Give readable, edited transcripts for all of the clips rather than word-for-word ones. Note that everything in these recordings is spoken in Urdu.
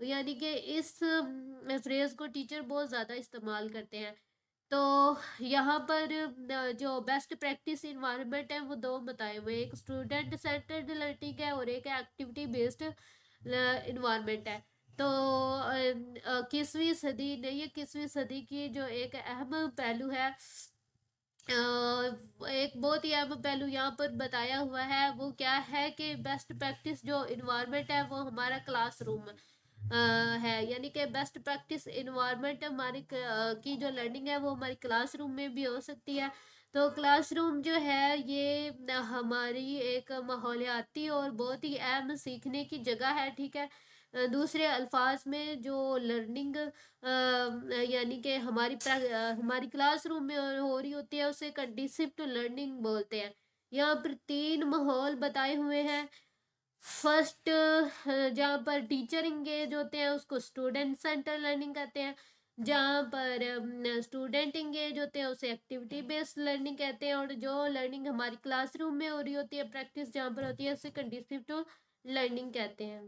یعنی کہ اس فریز کو ٹیچر بہت زیادہ استعمال کرتے ہیں. تو یہاں پر جو بیسٹ پریکٹس انوائرمنٹ ہے وہ دو بتائے ہوئے، ایک اسٹوڈنٹ سینٹرڈ لرننگ ہے اور ایک ایکٹیویٹی بیسڈ انوائرمنٹ ہے. تو 21ویں صدی نے، یہ 21ویں صدی کی جو ایک اہم پہلو ہے، ایک بہت ہی اہم پہلو یہاں پر بتایا ہوا ہے، وہ کیا ہے کہ بیسٹ پریکٹس جو انوائرمنٹ ہے وہ ہمارا کلاس روم ہے. یعنی کہ بیسٹ پریکٹس انوائرمنٹ ہماری کی جو لرننگ ہے وہ ہماری کلاس روم میں بھی ہو سکتی ہے. تو کلاس روم جو ہے یہ ہماری ایک ماحولیاتی اور بہت ہی اہم سیکھنے کی جگہ ہے. ٹھیک ہے. دوسرے الفاظ میں جو لرننگ یعنی کہ ہماری کلاس روم میں ہو رہی ہوتی ہے اسے کنڈیسو ٹو لرننگ بولتے ہیں. یہاں پر 3 ماحول بتائے ہوئے ہیں. فرسٹ جہاں پر ٹیچر انگیج ہوتے ہیں اس کو اسٹوڈنٹ سینٹر لرننگ کہتے ہیں. جہاں پر اسٹوڈنٹ انگیج ہوتے ہیں اسے ایکٹیویٹی بیسڈ لرننگ کہتے ہیں. اور جو لرننگ ہماری کلاس روم میں ہو رہی ہوتی ہے، پریکٹس جہاں پر ہوتی ہے، اسے کنڈیسو ٹو لرننگ کہتے ہیں.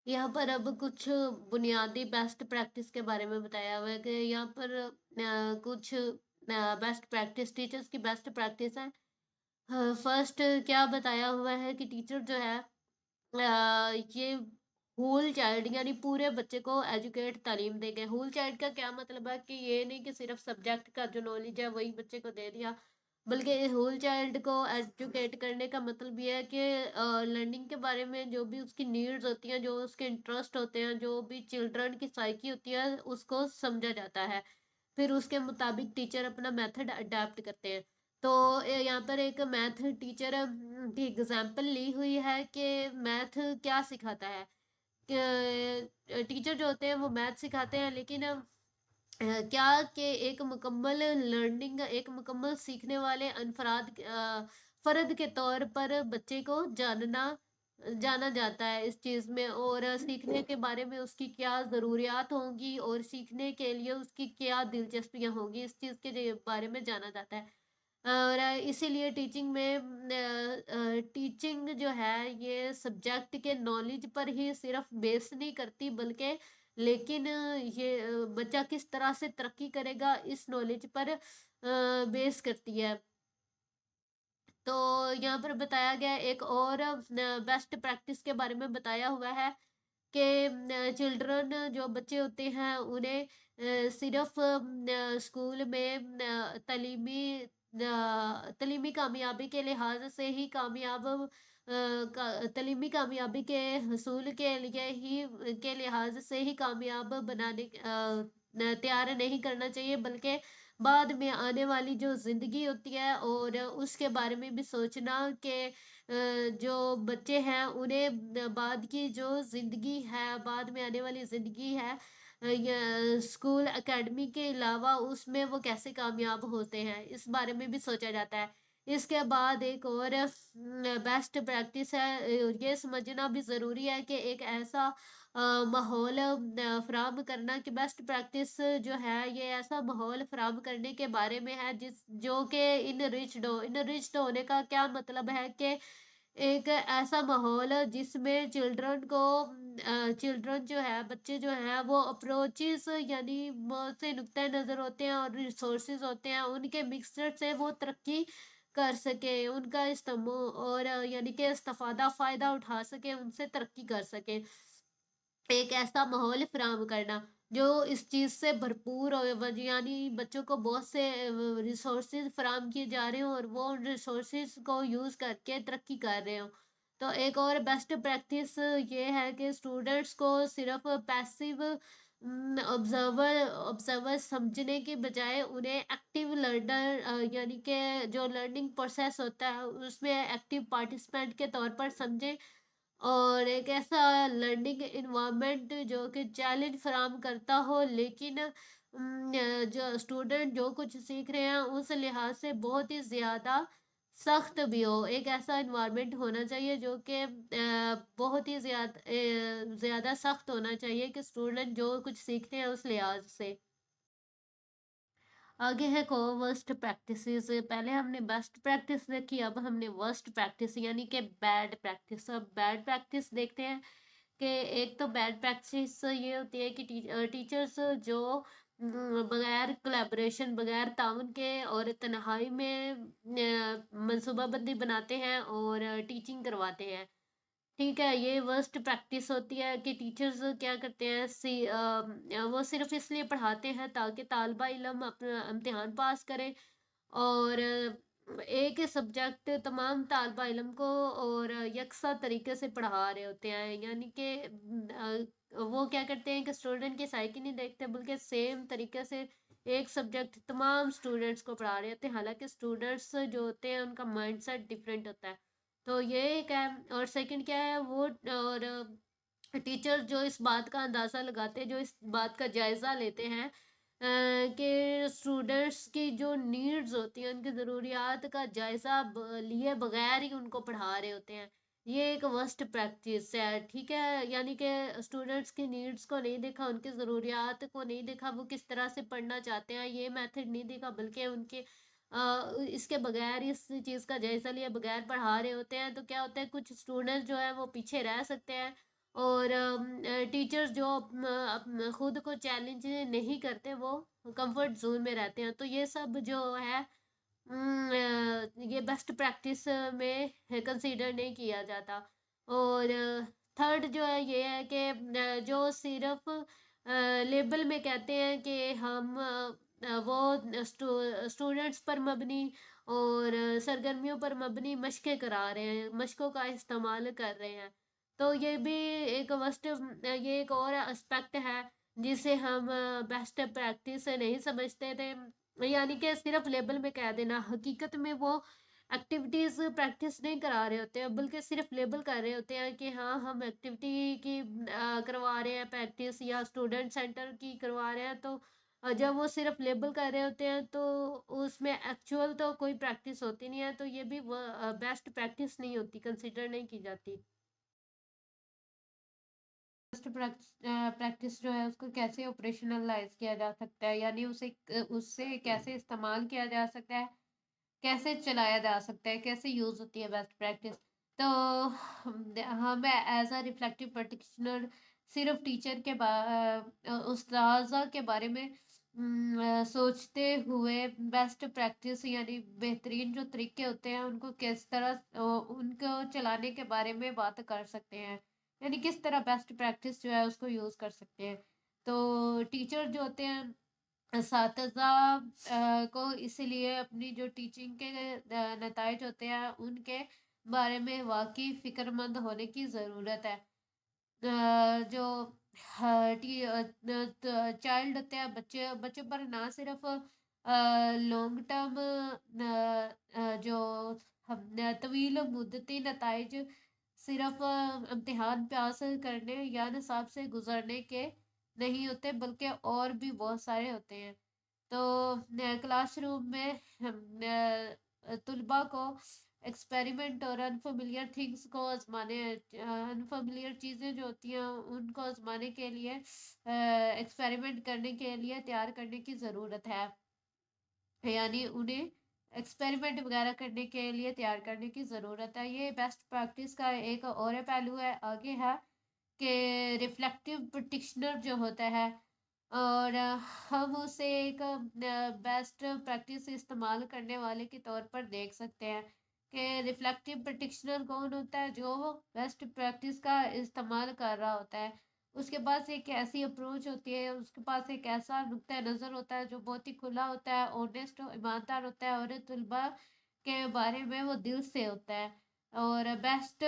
یہاں پر اب کچھ بنیادی بیسٹ پریکٹس کے بارے میں بتایا ہوا ہے کہ یہاں پر کچھ بیسٹ پریکٹس، ٹیچرز کی بیسٹ پریکٹس ہے. فرسٹ کیا بتایا ہوا ہے کہ ٹیچر جو ہے یہ ہول چائلڈ یعنی پورے بچے کو ایجوکیٹ تعلیم دے گئے. ہول چائلڈ کا کیا مطلب ہے کہ یہ نہیں کہ صرف سبجیکٹ کا جو نالج ہے وہی بچے کو دے دیا، بلکہ ہول چائلڈ کو ایجوکیٹ کرنے کا مطلب یہ ہے کہ لرننگ کے بارے میں جو بھی اس کی نیڈز ہوتی ہیں، جو اس کے انٹرسٹ ہوتے ہیں، جو بھی چلڈرن کی سائیکی ہوتی ہے، اس کو سمجھا جاتا ہے. پھر اس کے مطابق ٹیچر اپنا میتھڈ اڈاپٹ کرتے ہیں. تو یہاں پر ایک میتھ ٹیچر کی اگزامپل لی ہوئی ہے کہ میتھ کیا سکھاتا ہے. کہ ٹیچر جو ہوتے ہیں وہ میتھ سکھاتے ہیں، لیکن کیا کہ ایک مکمل لرننگ، ایک مکمل سیکھنے والے فرد کے طور پر بچے کو جانا جاتا ہے اس چیز میں، اور سیکھنے کے بارے میں اس کی کیا ضروریات ہوں گی اور سیکھنے کے لیے اس کی کیا دلچسپیاں ہوں گی، اس چیز کے بارے میں جانا جاتا ہے. اور اسی لیے ٹیچنگ میں ٹیچنگ جو ہے یہ سبجیکٹ کے نالج پر ہی صرف بیس نہیں کرتی، بلکہ لیکن یہ بچہ کس طرح سے ترقی کرے گا اس نالج پر بیس کرتی ہے. تو یہاں پر بتایا گیا ایک اور بیسٹ پریکٹس کے بارے میں بتایا ہوا ہے کہ چلڈرن جو بچے ہوتے ہیں انہیں صرف اسکول میں تعلیمی کامیابی کے لحاظ سے ہی تعلیمی کامیابی کے حصول کے لحاظ سے ہی کامیاب بنانے تیار نہیں کرنا چاہیے، بلکہ بعد میں آنے والی جو زندگی ہوتی ہے اور اس کے بارے میں بھی سوچنا کہ جو بچے ہیں انہیں بعد کی جو زندگی ہے، بعد میں آنے والی زندگی ہے یا اسکول اکیڈمی کے علاوہ اس میں وہ کیسے کامیاب ہوتے ہیں، اس بارے میں بھی سوچا جاتا ہے. اس کے بعد ایک اور بیسٹ پریکٹس ہے، یہ سمجھنا بھی ضروری ہے کہ ایک ایسا ماحول فراہم کرنا کہ بیسٹ پریکٹس جو ہے یہ ایسا ماحول فراہم کرنے کے بارے میں ہے جو کہ انریچڈ ہو. انریچڈ ہونے کا کیا مطلب ہے کہ ایک ایسا ماحول جس میں چلڈرن جو ہے، بچے جو ہیں وہ اپروچز یعنی بہت سے نقطۂ نظر ہوتے ہیں اور ریسورسز ہوتے ہیں، ان کے مکسچر سے وہ ترقی کر سکے، ان کا استعمال اور یعنی کہ استفادہ فائدہ اٹھا سکے، ان سے ترقی کر سکے. ایک ایسا ماحول فراہم کرنا جو اس چیز سے بھرپور ہو، یعنی بچوں کو بہت سے ریسورسز فراہم کیے جا رہے ہوں اور وہ ان ریسورسز کو یوز کر کے ترقی کر رہے ہوں. تو ایک اور بیسٹ پریکٹس یہ ہے کہ اسٹوڈنٹس کو صرف پیسیو آبزرور سمجھنے کے بجائے انہیں ایکٹیو لرنر یعنی کہ جو لرننگ پروسیس ہوتا ہے اس میں ایکٹیو پارٹیسپینٹ کے طور پر سمجھیں، اور ایک ایسا لرننگ انوائرمنٹ جو کہ چیلنج فراہم کرتا ہو، لیکن جو اسٹوڈنٹ جو کچھ سیکھ رہے ہیں اس لحاظ سے بہت ہی زیادہ سخت بھی ہو. ایک ایسا انوائرمنٹ ہونا چاہیے جو کہ بہت ہی زیادہ سخت ہونا چاہیے کہ اسٹوڈنٹ جو کچھ سیکھتے ہیں اس لحاظ سے. آگے ہے کو ورسٹ پریکٹسز. پہلے ہم نے بیسٹ پریکٹس دیکھی، اب ہم نے ورسٹ پریکٹس یعنی کہ بیڈ پریکٹس. اب بیڈ پریکٹس دیکھتے ہیں کہ ایک تو بیڈ پریکٹس یہ ہوتی ہے کہ ٹیچرس جو بغیر کولیبریشن، بغیر تعاون کے اور تنہائی میں منصوبہ بندی بناتے ہیں اور ٹیچنگ کرواتے ہیں، ٹھیک ہے؟ یہ ورسٹ پریکٹس ہوتی ہے کہ ٹیچرز کیا کرتے ہیں، وہ صرف اس لیے پڑھاتے ہیں تاکہ طالبہ علم اپنا امتحان پاس کرے، اور ایک سبجیکٹ تمام طالبہ علم کو اور یکساں طریقے سے پڑھا رہے ہوتے ہیں، یعنی کہ وہ کیا کرتے ہیں کہ اسٹوڈنٹ کی سائیکی نہیں دیکھتے، بلکہ سیم طریقے سے ایک سبجیکٹ تمام اسٹوڈنٹس کو پڑھا رہے ہوتے ہیں، حالانکہ اسٹوڈنٹس جو ہوتے ہیں ان کا مائنڈ سیٹ ڈفرینٹ ہوتا ہے۔ تو یہ ایک ہے، اور سیکنڈ کیا ہے وہ، اور ٹیچر جو اس بات کا اندازہ لگاتے ہیں، جو اس بات کا جائزہ لیتے ہیں کہ اسٹوڈنٹس کی جو نیڈز ہوتی ہیں، ان کی ضروریات کا جائزہ لیے بغیر ہی ان کو پڑھا رہے ہوتے ہیں، یہ ایک ورسٹ پریکٹس ہے، ٹھیک ہے؟ یعنی کہ اسٹوڈنٹس کی نیڈز کو نہیں دیکھا، ان کی ضروریات کو نہیں دیکھا، وہ کس طرح سے پڑھنا چاہتے ہیں یہ میتھڈ نہیں دیکھا، بلکہ ان کے اس کے بغیر، اس چیز کا جائزہ لیے بغیر پڑھا رہے ہوتے ہیں، تو کیا ہوتا ہے کچھ اسٹوڈنٹس جو ہے وہ پیچھے رہ سکتے ہیں، اور ٹیچرز جو خود کو چیلنج نہیں کرتے وہ کمفرٹ زون میں رہتے ہیں، تو یہ سب جو ہے یہ بیسٹ پریکٹس میں کنسیڈر نہیں کیا جاتا۔ اور تھرڈ جو ہے یہ ہے کہ جو صرف لیبل میں کہتے ہیں کہ ہم وہ اسٹوڈنٹس پر مبنی اور سرگرمیوں پر مبنی مشقیں کرا رہے ہیں، مشقوں کا استعمال کر رہے ہیں، تو یہ بھی ایک یہ ایک اور اسپیکٹ ہے جسے ہم بیسٹ پریکٹس نہیں سمجھتے تھے، یعنی کہ صرف لیبل میں کہہ دینا، حقیقت میں وہ ایکٹیویٹیز پریکٹس نہیں کرا رہے ہوتے ہیں، بلکہ صرف لیبل کر رہے ہوتے ہیں کہ ہاں ہم ایکٹیویٹی کی کروا رہے ہیں پریکٹس، یا اسٹوڈنٹ سینٹر کی کروا رہے ہیں، تو جب وہ صرف لیبل کر رہے ہوتے ہیں تو اس میں ایکچوئل تو کوئی پریکٹس ہوتی نہیں ہے، تو یہ بھی بیسٹ پریکٹس نہیں ہوتی، کنسیڈر نہیں کی جاتی۔ بیسٹ پریکٹس جو ہے اس کو کیسے آپریشنلائز کیا جا سکتا ہے، یعنی اس سے کیسے استعمال کیا جا سکتا ہے، کیسے چلایا جا سکتا ہے، کیسے یوز ہوتی ہے بیسٹ پریکٹس؟ تو ہمیں ایز اے ریفلیکٹیو پریکٹیشنر صرف ٹیچر کے استاذہ کے بارے میں سوچتے ہوئے بیسٹ پریکٹس یعنی بہترین جو طریقے ہوتے ہیں ان کو کس طرح ان کو چلانے کے بارے میں بات کر سکتے ہیں، یعنی کس طرح بیسٹ پریکٹس جو ہے اس کو یوز کر سکتے ہیں۔ تو ٹیچر جو ہوتے ہیں، اساتذہ کو اسی لیے اپنی جو ٹیچنگ کے نتائج ہوتے ہیں ان کے بارے میں واقعی فکر مند ہونے کی ضرورت ہے۔ جو چائلڈ ہوتے ہیں، بچوں پر نہ صرف لانگ ٹرم جو طویل مدتی نتائج صرف امتحان پاس کرنے یا نصاب سے گزرنے کے نہیں ہوتے، بلکہ اور بھی بہت سارے ہوتے ہیں۔ تو کلاس روم میں طلباء کو ایکسپیریمنٹ اور انفیملیئر تھنگس کو آزمانے، انفیملیئر چیزیں جو ہوتی ہیں ان کو آزمانے کے لیے، ایکسپیریمنٹ کرنے کے لیے تیار کرنے کی ضرورت ہے، یعنی انہیں ایکسپیریمنٹ وغیرہ کرنے کے لیے تیار کرنے کی ضرورت ہے۔ یہ بیسٹ پریکٹس کا ایک اور پہلو ہے، آگے ہے کہ ریفلیکٹیو پریکٹیشنر جو ہوتا ہے، اور ہم اسے ایک بیسٹ پریکٹس استعمال کرنے والے کے طور پر دیکھ سکتے ہیں کہ ریفلیکٹیو پریکٹیشنر کون ہوتا ہے؟ جو بیسٹ پریکٹس کا استعمال کر رہا ہوتا ہے، اس کے پاس ایک ایسی اپروچ ہوتی ہے، اس کے پاس ایک ایسا نقطہ نظر ہوتا ہے جو بہت ہی کھلا ہوتا ہے، آنیسٹ ایماندار ہوتا ہے، اور طلباء کے بارے میں وہ دل سے ہوتا ہے، اور بیسٹ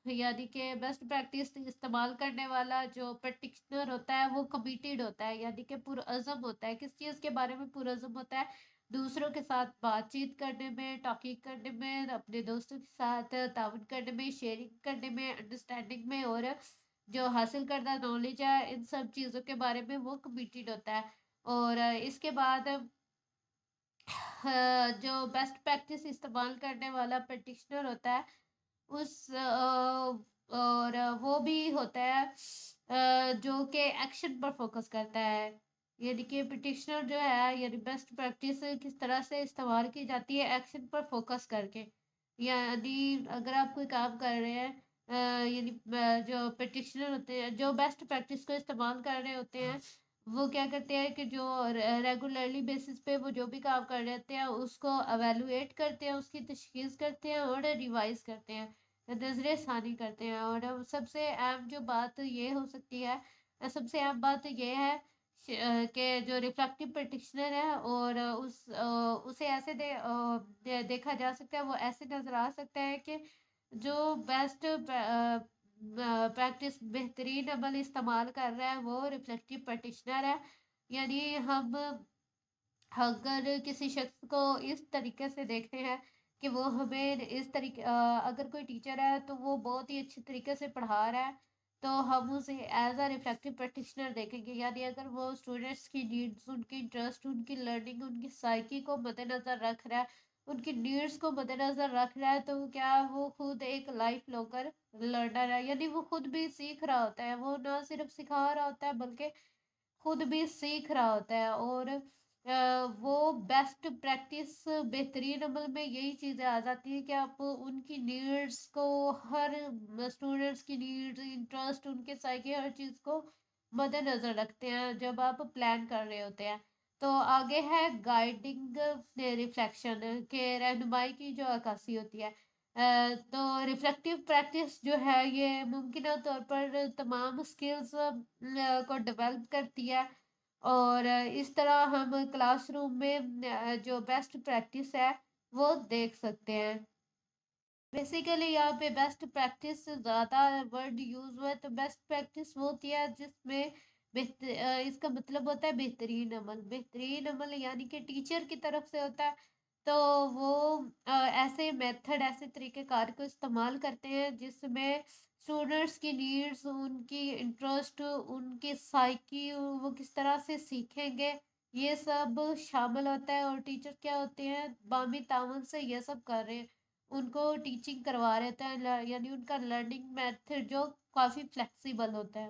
یعنی کہ بیسٹ پریکٹس استعمال کرنے والا جو پریکٹیشنر ہوتا ہے وہ کمیٹیڈ ہوتا ہے، یعنی کہ پرعزم ہوتا ہے، کس چیز کے بارے میں پرعزم ہوتا ہے؟ دوسروں کے ساتھ بات چیت کرنے میں، ٹاکنگ کرنے میں، اپنے دوستوں کے ساتھ تعاون کرنے میں، شیئرنگ کرنے میں، انڈرسٹینڈنگ میں، اور جو حاصل کردہ نالج ہے ان سب چیزوں کے بارے میں وہ کمیٹیڈ ہوتا ہے۔ اور اس کے بعد جو بیسٹ پریکٹس استعمال کرنے والا پریکٹیشنر ہوتا ہے اس اور وہ بھی ہوتا ہے جو کہ ایکشن پر فوکس کرتا ہے، یعنی کہ پریکٹیشنر جو ہے، یعنی بیسٹ پریکٹس کس طرح سے استعمال کی جاتی ہے ایکشن پر فوکس کر کے، یعنی اگر آپ کوئی کام کر رہے ہیں یعنی جو پریکٹیشنر ہوتے ہیں جو بیسٹ پریکٹس کو استعمال کر رہے ہوتے ہیں، وہ کیا کرتے ہیں کہ جو ریگولرلی بیسس پہ وہ جو بھی کام کر رہے ہوتے ہیں اس کو ایویلویٹ کرتے ہیں، اس کی تشخیص کرتے ہیں اور ریوائز کرتے ہیں، نظر ثانی کرتے ہیں۔ اور سب سے اہم جو بات یہ ہو سکتی ہے، سب سے اہم بات یہ ہے کہ جو ریفلیکٹیو پریکٹیشنر ہے اور اسے ایسے دیکھا جا سکتا ہے، وہ ایسے نظر آ سکتا ہے کہ جو بیسٹ پریکٹس بہترین عمل استعمال کر رہا ہے وہ ریفلیکٹیو پریکٹیشنر ہے۔ یعنی ہم اگر کسی شخص کو اس طریقے سے دیکھتے ہیں کہ وہ ہمیں اس طریقے اگر کوئی ٹیچر ہے تو وہ بہت ہی اچھی طریقے سے پڑھا رہا ہے، تو ہم اسے ایز اے ریفلیکٹیو پریکٹیشنر دیکھیں گے۔ یعنی اگر وہ اسٹوڈنٹس کی نیڈس، ان کی انٹرسٹ، ان کی لرننگ، ان کی سائیکی کو مد نظر رکھ رہا ہے، ان کی نیڈس کو مد نظر رکھ رہا ہے، تو کیا وہ خود ایک لائف لوکر لرنر ہے، یعنی وہ خود بھی سیکھ رہا ہوتا ہے، وہ نہ صرف سکھا رہا ہوتا ہے بلکہ خود بھی سیکھ رہا ہوتا ہے۔ اور وہ بیسٹ پریکٹس بہترین عمل میں یہی چیزیں آ جاتی ہیں کہ آپ ان کی نیڈس کو، ہر اسٹوڈنٹس کی نیڈس، انٹرسٹ، ان کے سائیکی، ہر چیز کو مد نظر رکھتے ہیں جب آپ پلان کر رہے ہوتے ہیں۔ تو آگے ہے گائیڈنگ ریفلیکشن کے رہنمائی کی جو عکاسی ہوتی ہے۔ تو ریفلیکٹیو پریکٹس جو ہے یہ ممکنہ طور پر تمام سکلز کو ڈیولپ کرتی ہے، اور اس طرح ہم کلاس روم میں جو بیسٹ پریکٹس ہے وہ دیکھ سکتے ہیں۔ بیسیکلی یہاں پہ بیسٹ پریکٹس زیادہ ورڈ یوز ہوا ہے، تو بیسٹ پریکٹس وہ ہوتی ہے جس میں اس کا مطلب ہوتا ہے بہترین عمل۔ بہترین عمل یعنی کہ ٹیچر کی طرف سے ہوتا ہے، تو وہ ایسے میتھڈ، ایسے طریقہ کار کو استعمال کرتے ہیں جس میں اسٹوڈنٹس کی نیڈس، ان کی انٹرسٹ، ان کی سائیکی، وہ کس طرح سے سیکھیں گے، یہ سب شامل ہوتا ہے۔ اور ٹیچر کیا ہوتے ہیں، باہمی تعاون سے یہ سب کر رہے ہیں، ان کو ٹیچنگ کروا رہے ہوتے ہیں، یعنی ان کا لرننگ میتھڈ جو کافی فلیکسیبل ہوتا ہے۔